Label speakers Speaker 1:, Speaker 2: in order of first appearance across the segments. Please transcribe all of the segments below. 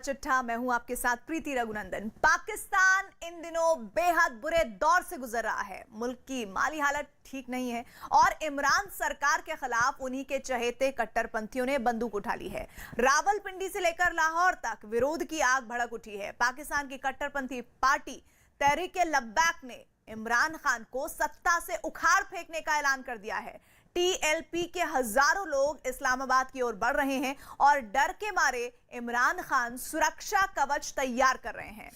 Speaker 1: चिट्ठा, मैं हूं आपके साथ प्रीति रघुनंदन। पाकिस्तान इन दिनों बेहद बुरे दौर से गुजर रहा है। मुल्क की माली हालत ठीक नहीं है और इमरान सरकार के खिलाफ उन्हीं के चहेते कट्टरपंथियों ने बंदूक उठा ली है। रावलपिंडी से लेकर लाहौर तक विरोध की आग भड़क उठी है। पाकिस्तान की कट्टरपंथी पार्टी तहरीक-ए-लब्बैक ने इमरान खान को सत्ता से उखाड़ फेंकने का ऐलान कर दिया है। टीएलपी के हजारों लोग इस्लामाबाद की ओर बढ़ रहे हैं और डर के मारे इमरान खान सुरक्षा कवच तैयार कर रहे हैं।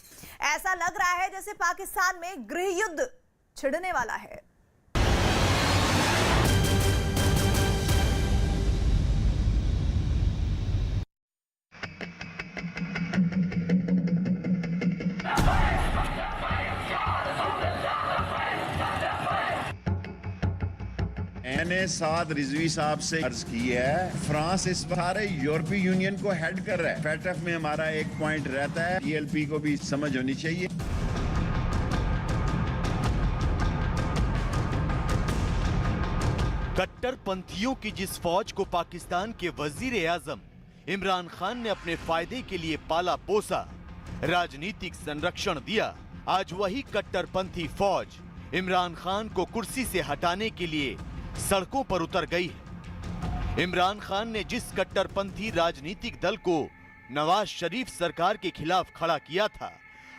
Speaker 1: ऐसा लग रहा है जैसे पाकिस्तान में गृह युद्ध छिड़ने वाला है।
Speaker 2: मैंने साथ रिजवी साहब से अर्ज की है, फ्रांस इस सारे यूरोपीय यूनियन को हेड कर रहा है। फैटफ में हमारा एक पॉइंट रहता है, टीएलपी को भी समझ होनी चाहिए।
Speaker 3: कट्टरपंथियों की जिस फौज को पाकिस्तान के वजीर आजम इमरान खान ने अपने फायदे के लिए पाला पोसा, राजनीतिक संरक्षण दिया, आज वही कट्टरपंथी फौज इमरान खान को कुर्सी से हटाने के लिए सड़कों पर उतर गई है। इमरान खान ने जिस कट्टरपंथी राजनीतिक दल को नवाज शरीफ सरकार के खिलाफ खड़ा किया था,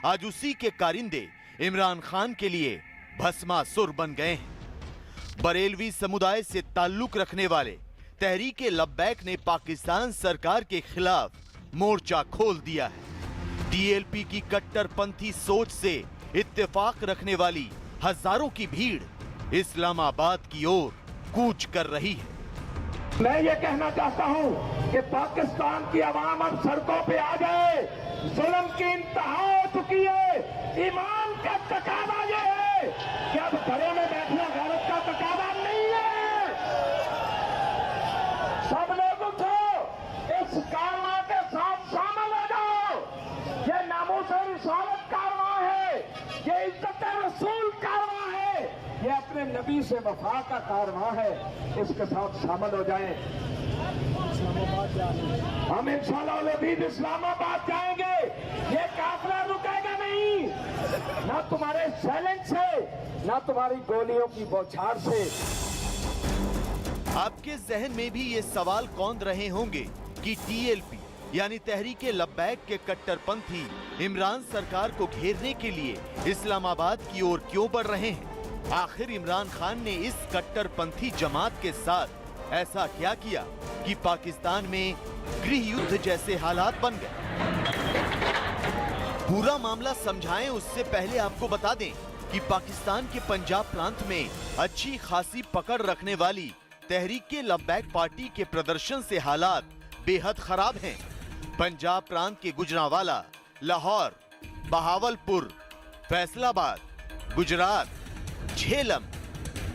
Speaker 3: आज उसी के कारिंदे इमरान खान के लिए भस्मासुर बन गए हैं। बरेलवी समुदाय से ताल्लुक रखने वाले तहरीक-ए-लब्बैक ने पाकिस्तान सरकार के खिलाफ मोर्चा खोल दिया है। टीएलपी की कट्टरपंथी सोच से इत्तेफाक रखने वाली हजारों की भीड़ इस्लामाबाद की ओर कूच कर रही है।
Speaker 4: मैं ये कहना चाहता हूं कि पाकिस्तान की आवाम अब सड़कों पे आ जाए। जुल्म की इंतहा हो चुकी है। ईमान का तकाजा ये है कि अब घरों में बैठना गैरत का तकाजा नहीं है। सब लोग उठो, इस कारवां के साथ शामिल हो जाओ। ये नामूस और रिसालत कारवां है, ये इज्जत रसूल कारवां है, ये अपने नबी से वफा का कारवां है। इसके साथ शामिल हो जाएं। हम इंशाअल्लाह इस्लामाबाद जाएंगे। ये काफिला रुकेगा नहीं, ना तुम्हारे चैलेंज से, ना तुम्हारी गोलियों की बौछार से।
Speaker 3: आपके जहन में भी ये सवाल कौंध रहे होंगे कि टीएलपी यानी तहरीक-ए-लब्बैक के कट्टरपंथी इमरान सरकार को घेरने के लिए इस्लामाबाद की ओर क्यों बढ़ रहे हैं। आखिर इमरान खान ने इस कट्टरपंथी जमात के साथ ऐसा क्या किया कि पाकिस्तान में गृह युद्ध जैसे हालात बन गए। पूरा मामला समझाएं उससे पहले आपको बता दें कि पाकिस्तान के पंजाब प्रांत में अच्छी खासी पकड़ रखने वाली तहरीक-ए-लब्बैक पार्टी के प्रदर्शन से हालात बेहद खराब हैं। पंजाब प्रांत के गुजरांवाला, लाहौर, बहावलपुर, फैसलाबाद, गुजरात, झेलम,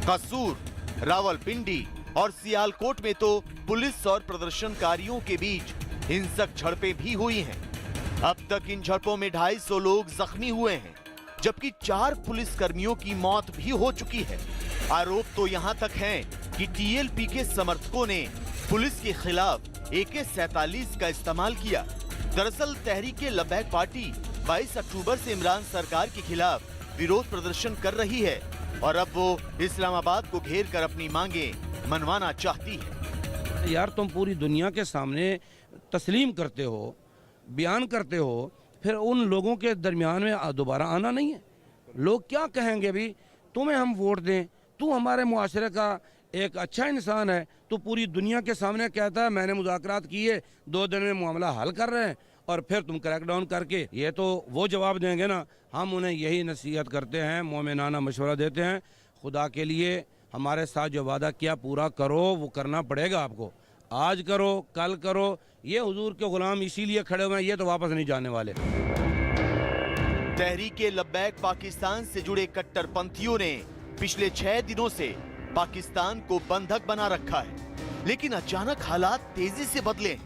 Speaker 3: कसूर, रावलपिंडी और सियालकोट में तो पुलिस और प्रदर्शनकारियों के बीच हिंसक झड़पें भी हुई हैं। अब तक इन झड़पों में 250 लोग जख्मी हुए हैं, जबकि 4 पुलिस कर्मियों की मौत भी हो चुकी है। आरोप तो यहां तक हैं कि टीएलपी के समर्थकों ने पुलिस के खिलाफ AK-47 का इस्तेमाल किया। दरअसल तहरीक-ए-लब्बैक पार्टी 22 अक्टूबर से इमरान सरकार के खिलाफ विरोध प्रदर्शन कर रही है और अब वो इस्लामाबाद को घेर कर अपनी मांगे मनवाना चाहती है।
Speaker 5: यार तुम पूरी दुनिया के सामने तस्लीम करते हो, बयान करते हो, फिर उन लोगों के दरमियान में दोबारा आना नहीं है। लोग क्या कहेंगे भी, तुम्हें हम वोट दें, तू हमारे मुआशरे का एक अच्छा इंसान है, तो पूरी दुनिया के सामने कहता है मैंने मुज़ाकरात किए, 2 दिन में मामला हल कर रहे हैं, और फिर तुम क्रैकडाउन करके ये तो वो जवाब देंगे ना। हम उन्हें यही नसीहत करते हैं, मोमिनाना मशवरा देते हैं, खुदा के लिए हमारे साथ जो वादा किया पूरा करो, वो करना पड़ेगा आपको। आज करो, कल करो, ये हुजूर के गुलाम इसीलिए खड़े हुए हैं, ये तो वापस नहीं जाने वाले।
Speaker 3: तहरीक-ए-लब्बैक पाकिस्तान से जुड़े कट्टरपंथियों ने पिछले 6 दिनों से पाकिस्तान को बंधक बना रखा है, लेकिन अचानक हालात तेजी से बदले।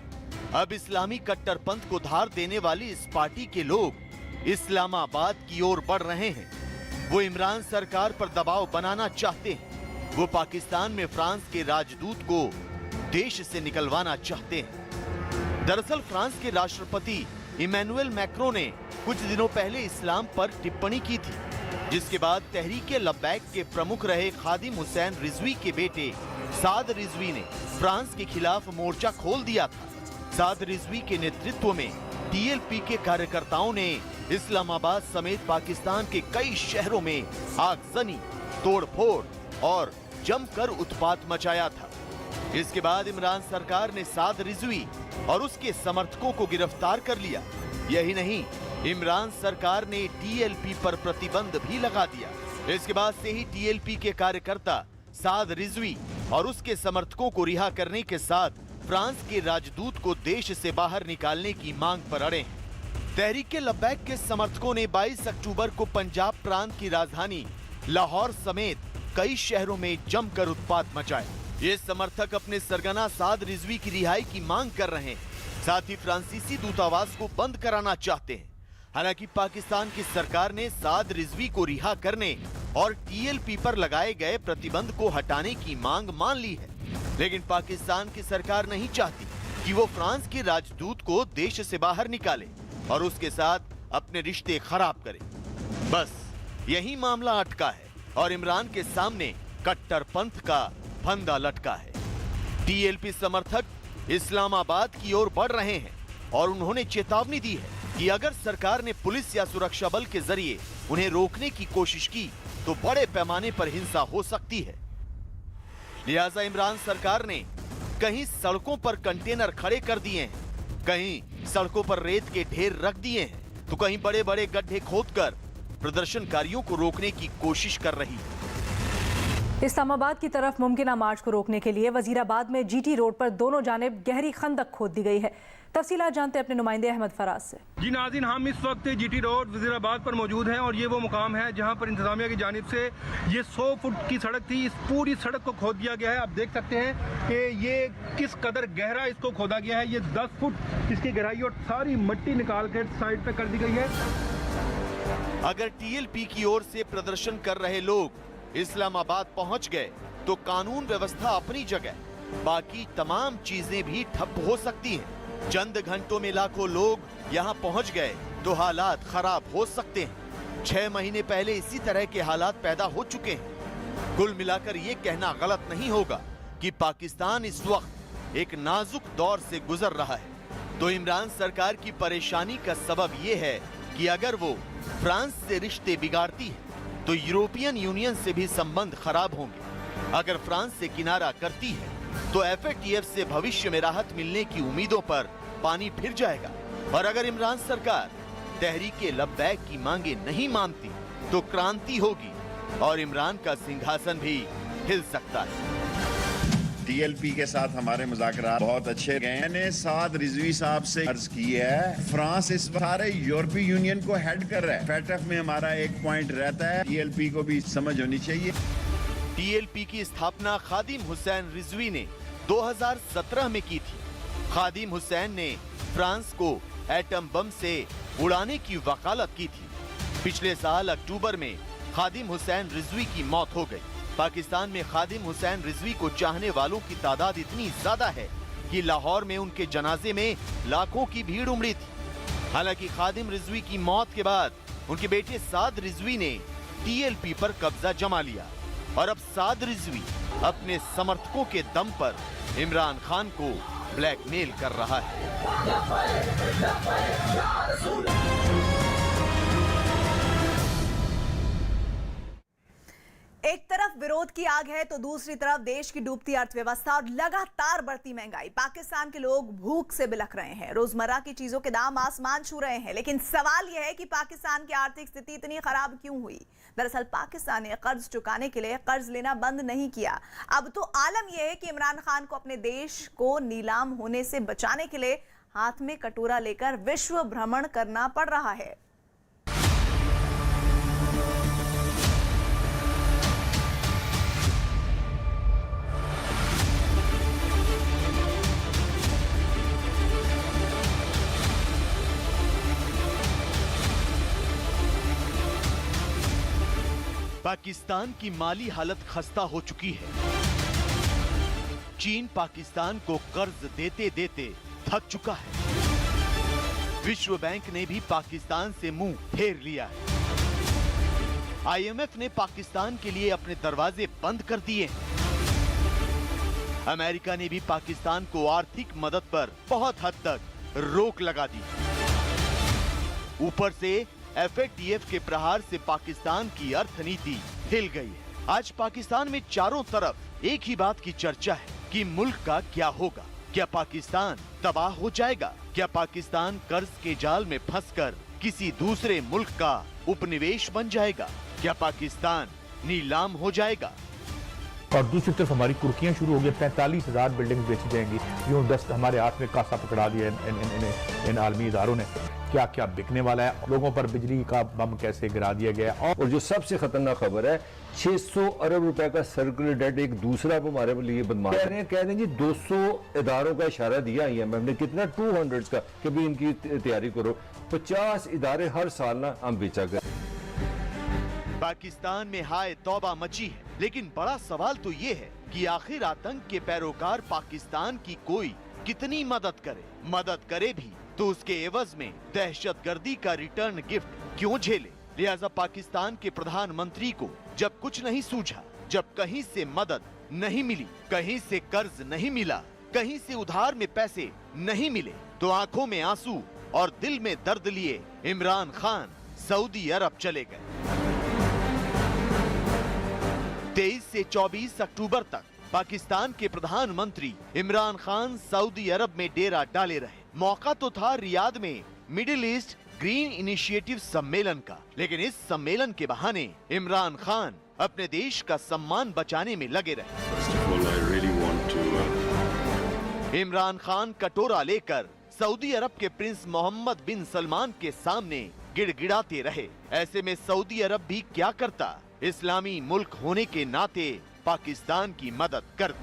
Speaker 3: अब इस्लामी कट्टरपंथ को धार देने वाली इस पार्टी के लोग इस्लामाबाद की ओर बढ़ रहे हैं। वो इमरान सरकार पर दबाव बनाना चाहते हैं। वो पाकिस्तान में फ्रांस के राजदूत को देश से निकलवाना चाहते हैं। दरअसल फ्रांस के राष्ट्रपति इमैनुअल मैक्रों ने कुछ दिनों पहले इस्लाम पर टिप्पणी की थी, जिसके बाद तहरीके लब्बैक के प्रमुख रहे खादिम हुसैन रिजवी के बेटे साद रिजवी ने फ्रांस के खिलाफ मोर्चा खोल दिया था। साद रिजवी के नेतृत्व में टीएलपी के कार्यकर्ताओं ने इस्लामाबाद समेत पाकिस्तान के कई शहरों में आगजनी, तोड़फोड़ और जमकर उत्पात मचाया था। इसके बाद इमरान सरकार ने साद रिजवी और उसके समर्थकों को गिरफ्तार कर लिया। यही नहीं, इमरान सरकार ने टीएलपी पर प्रतिबंध भी लगा दिया। इसके बाद से ही टीएलपी के कार्यकर्ता साद रिजवी और उसके समर्थकों को रिहा करने के साथ फ्रांस के राजदूत को देश से बाहर निकालने की मांग पर अड़े हैं। तहरीके लब्बैक के समर्थकों ने 22 अक्टूबर को पंजाब प्रांत की राजधानी लाहौर समेत कई शहरों में जमकर उत्पात मचाया। ये समर्थक अपने सरगना साद रिजवी की रिहाई की मांग कर रहे हैं, साथ ही फ्रांसीसी दूतावास को बंद कराना चाहते हैं। हालांकि पाकिस्तान की सरकार ने साद रिजवी को रिहा करने और टीएलपी पर लगाए गए प्रतिबंध को हटाने की मांग मान ली है, लेकिन पाकिस्तान की सरकार नहीं चाहती कि वो फ्रांस के राजदूत को देश से बाहर निकाले और उसके साथ अपने रिश्ते खराब करे। बस यही मामला अटका है और इमरान के सामने कट्टरपंथ का फंदा लटका है। टीएलपी समर्थक इस्लामाबाद की ओर बढ़ रहे हैं और उन्होंने चेतावनी दी है कि अगर सरकार ने पुलिस या सुरक्षा बल के जरिए उन्हें रोकने की कोशिश की तो बड़े पैमाने पर हिंसा हो सकती है। लिहाजा इमरान सरकार ने कहीं सड़कों पर कंटेनर खड़े कर दिए हैं, कहीं सड़कों पर रेत के ढेर रख दिए हैं, तो कहीं बड़े बड़े गड्ढे खोदकर प्रदर्शनकारियों को रोकने की कोशिश कर रही है।
Speaker 6: इस्लामाबाद की तरफ मुमकिन मार्च को रोकने के लिए वजीराबाद में जीटी रोड पर दोनों जानिब गहरी खंदक खोद दी गई है। तफसीलात जानते हैं अपने नुमाइंदे अहमद फराज से।
Speaker 7: जी नाज़रीन, हम इस वक्त जीटी रोड वजीराबाद पर मौजूद हैं और ये वो मुकाम है जहां पर इंतजामिया की जानिब से ये 100 फुट की सड़क थी, इस पूरी सड़क को खोद दिया गया है। आप देख सकते हैं कि ये किस कदर गहरा इसको खोदा गया है। ये 10 फुट इसकी गहराई और सारी मिट्टी निकाल कर साइड पे कर दी गई है।
Speaker 3: अगर टीएलपी की ओर से प्रदर्शन कर रहे लोग इस्लामाबाद पहुंच गए तो कानून व्यवस्था अपनी जगह, बाकी तमाम चीजें भी ठप हो सकती हैं। चंद घंटों में लाखों लोग यहां पहुंच गए तो हालात खराब हो सकते हैं। 6 महीने पहले इसी तरह के हालात पैदा हो चुके हैं। कुल मिलाकर ये कहना गलत नहीं होगा कि पाकिस्तान इस वक्त एक नाजुक दौर से गुजर रहा है। तो इमरान सरकार की परेशानी का सबब ये है कि अगर वो फ्रांस से रिश्ते बिगाड़ती है तो यूरोपियन यूनियन से भी संबंध खराब होंगे। अगर फ्रांस से किनारा करती है तो एफएटीएफ से भविष्य में राहत मिलने की उम्मीदों पर पानी फिर जाएगा। और अगर इमरान सरकार तहरीके लब्बैक की मांगे नहीं मानती तो क्रांति होगी और इमरान का सिंहासन भी हिल सकता है।
Speaker 2: टीएलपी के साथ हमारे मुज़ाकरात बहुत अच्छे गए। मैंने साद रिजवी साहब से अर्ज की है, फ्रांस इस सारे यूरोपीय यूनियन को हेड कर रहा है। फैटफ में हमारा एक पॉइंट रहता है, टीएलपी को भी समझ होनी चाहिए।
Speaker 3: टीएलपी की स्थापना खादिम हुसैन रिजवी ने 2017 में की थी। खादिम हुसैन ने फ्रांस को एटम बम से उड़ाने की वकालत की थी। पिछले साल अक्टूबर में खादिम हुसैन रिजवी की मौत हो गई। पाकिस्तान में खादिम हुसैन रिजवी को चाहने वालों की तादाद इतनी ज्यादा है कि लाहौर में उनके जनाजे में लाखों की भीड़ उमड़ी थी। हालांकि खादिम रिजवी की मौत के बाद उनके बेटे साद रिजवी ने टीएलपी पर कब्जा जमा लिया और अब साद रिजवी अपने समर्थकों के दम पर इमरान खान को ब्लैकमेल कर रहा है।
Speaker 1: एक तरफ विरोध की आग है तो दूसरी तरफ देश की डूबती अर्थव्यवस्था और लगातार बढ़ती महंगाई। पाकिस्तान के लोग भूख से बिलख रहे हैं, रोजमर्रा की चीजों के दाम आसमान छू रहे हैं। लेकिन सवाल यह है कि पाकिस्तान की आर्थिक स्थिति इतनी खराब क्यों हुई? दरअसल पाकिस्तान ने कर्ज चुकाने के लिए कर्ज लेना बंद नहीं किया। अब तो आलम यह है कि इमरान खान को अपने देश को नीलाम होने से बचाने के लिए हाथ में कटोरा लेकर विश्व भ्रमण करना पड़ रहा है।
Speaker 3: पाकिस्तान की माली हालत खस्ता हो चुकी है। चीन पाकिस्तान को कर्ज देते देते थक चुका है। विश्व बैंक ने भी पाकिस्तान से मुंह फेर लिया है। IMF ने पाकिस्तान के लिए अपने दरवाजे बंद कर दिए हैं। अमेरिका ने भी पाकिस्तान को आर्थिक मदद पर बहुत हद तक रोक लगा दी। ऊपर से FATF के प्रहार से पाकिस्तान की अर्थनीति हिल गई है। आज पाकिस्तान में चारों तरफ एक ही बात की चर्चा है कि मुल्क का क्या होगा। क्या पाकिस्तान तबाह हो जाएगा? क्या पाकिस्तान कर्ज के जाल में फंसकर किसी दूसरे मुल्क का उपनिवेश बन जाएगा? क्या पाकिस्तान नीलाम हो जाएगा?
Speaker 8: और दूसरी तरफ हमारी कुर्कियां शुरू हो गई। 45,000 बिल्डिंग बेची जाएंगी। यूं 10 हमारे हाथ में कासा पकड़ा दिया इन आलमी इदारों ने। क्या क्या बिकने वाला है, लोगों पर बिजली का बम कैसे गिरा दिया गया।
Speaker 9: और जो सबसे खतरनाक खबर है, 600 अरब रुपए का सर्कुलर डेट एक दूसरा हमारे लिए बदमाश कह रहे हैं जी 200 इदारों का इशारा दिया IMF ने, कितना 200 का कि भी इनकी तैयारी करो। 50 इदारे हर साल ना हम बेचा कर।
Speaker 3: पाकिस्तान में हाय तौबा मची है, लेकिन बड़ा सवाल तो ये है कि आखिर आतंक के पैरोकार पाकिस्तान की कोई कितनी मदद करे भी तो उसके एवज में दहशतगर्दी का रिटर्न गिफ्ट क्यों झेले। लिहाजा पाकिस्तान के प्रधानमंत्री को जब कुछ नहीं सूझा, जब कहीं से मदद नहीं मिली, कहीं से कर्ज नहीं मिला, कहीं से उधार में पैसे नहीं मिले, तो आंखों में आंसू और दिल में दर्द लिए इमरान खान सऊदी अरब चले गए। 23 से 24 अक्टूबर तक पाकिस्तान के प्रधानमंत्री इमरान खान सऊदी अरब में डेरा डाले रहे। मौका तो था रियाद में मिडिल ईस्ट ग्रीन इनिशिएटिव सम्मेलन का, लेकिन इस सम्मेलन के बहाने इमरान खान अपने देश का सम्मान बचाने में लगे रहे। इमरान खान कटोरा लेकर सऊदी अरब के प्रिंस मोहम्मद बिन सलमान के सामने गिड़गिड़ाते रहे। ऐसे में सऊदी अरब भी क्या करता, इस्लामी मुल्क होने के नाते पाकिस्तान की मदद करता।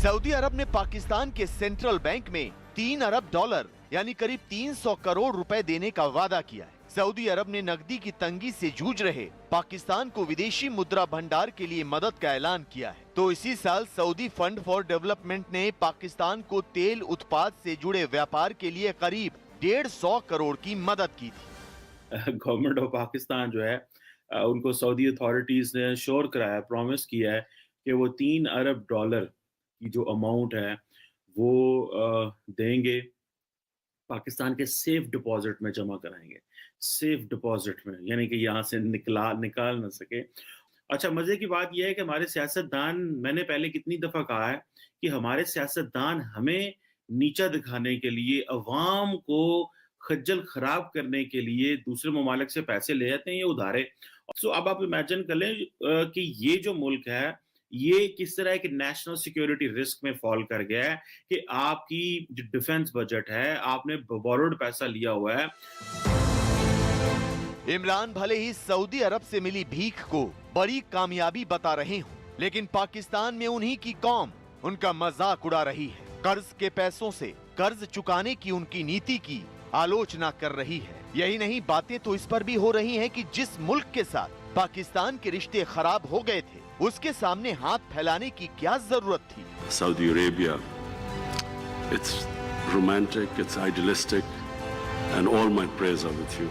Speaker 3: सऊदी अरब ने पाकिस्तान के सेंट्रल बैंक में 3 अरब डॉलर यानी करीब 300 करोड़ रुपए देने का वादा किया है। सऊदी अरब ने नकदी की तंगी से जूझ रहे पाकिस्तान को विदेशी मुद्रा भंडार के लिए मदद का ऐलान किया है। तो इसी साल सऊदी फंड फॉर डेवलपमेंट ने पाकिस्तान को तेल उत्पाद से जुड़े व्यापार के लिए करीब 150 करोड़ की मदद की थी।
Speaker 10: गवर्नमेंट ऑफ पाकिस्तान जो है उनको सऊदी अथॉरिटीज ने श्योर कराया, प्रॉमिस किया है कि वो 3 अरब डॉलर की जो अमाउंट है वो देंगे, पाकिस्तान के सेफ डिपॉजिट में जमा कराएंगे। सेफ डिपॉजिट में यानी कि यहाँ से निकाल ना सके। अच्छा, मजे की बात यह है कि हमारे सियासतदान, मैंने पहले कितनी दफा कहा है कि हमारे सियासतदान हमें नीचा दिखाने के लिए, अवाम को खज्जल खराब करने के लिए दूसरे ममालिक से पैसे ले जाते हैं, ये उधारे। सो अब आप इमेजिन कर लें कि ये जो मुल्क है ये किस तरह के नेशनल सिक्योरिटी रिस्क में फॉल कर गया है कि आपकी जो डिफेंस बजट है, आपने बोरोड पैसा लिया हुआ है।
Speaker 3: इमरान भले ही सऊदी अरब से मिली भीख को बड़ी कामयाबी बता रहे हों, लेकिन पाकिस्तान में उन्हीं की कौम उनका मजाक उड़ा रही है। कर्ज के पैसों से कर्ज चुकाने की उनकी नीति की आलोचना कर रही है। यही नहीं, बातें तो इस पर भी हो रही हैं कि जिस मुल्क के साथ पाकिस्तान के रिश्ते खराब हो गए थे, उसके सामने हाथ फैलाने की क्या जरूरत थी।
Speaker 11: Saudi Arabia, it's romantic, it's idealistic, and all my prayers are with you.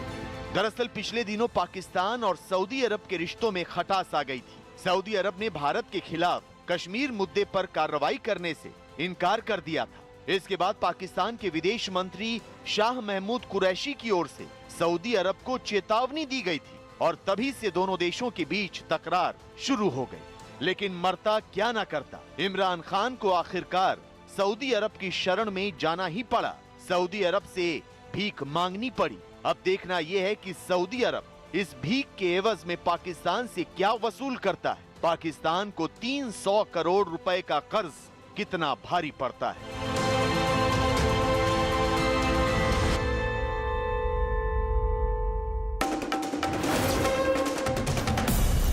Speaker 3: दरअसल पिछले दिनों पाकिस्तान और सऊदी अरब के रिश्तों में खटास आ गई थी। सऊदी अरब ने भारत के खिलाफ कश्मीर मुद्दे पर कार्रवाई करने से इनकार कर दिया था। इसके बाद पाकिस्तान के विदेश मंत्री शाह महमूद कुरैशी की ओर से सऊदी अरब को चेतावनी दी गई थी और तभी से दोनों देशों के बीच तकरार शुरू हो गई। लेकिन मरता क्या ना करता, इमरान खान को आखिरकार सऊदी अरब की शरण में जाना ही पड़ा। सऊदी अरब से भीख मांगनी पड़ी। अब देखना यह है कि सऊदी अरब इस भीख के एवज में पाकिस्तान से क्या वसूल करता है। पाकिस्तान को 300 करोड़ रुपए का कर्ज कितना भारी पड़ता है।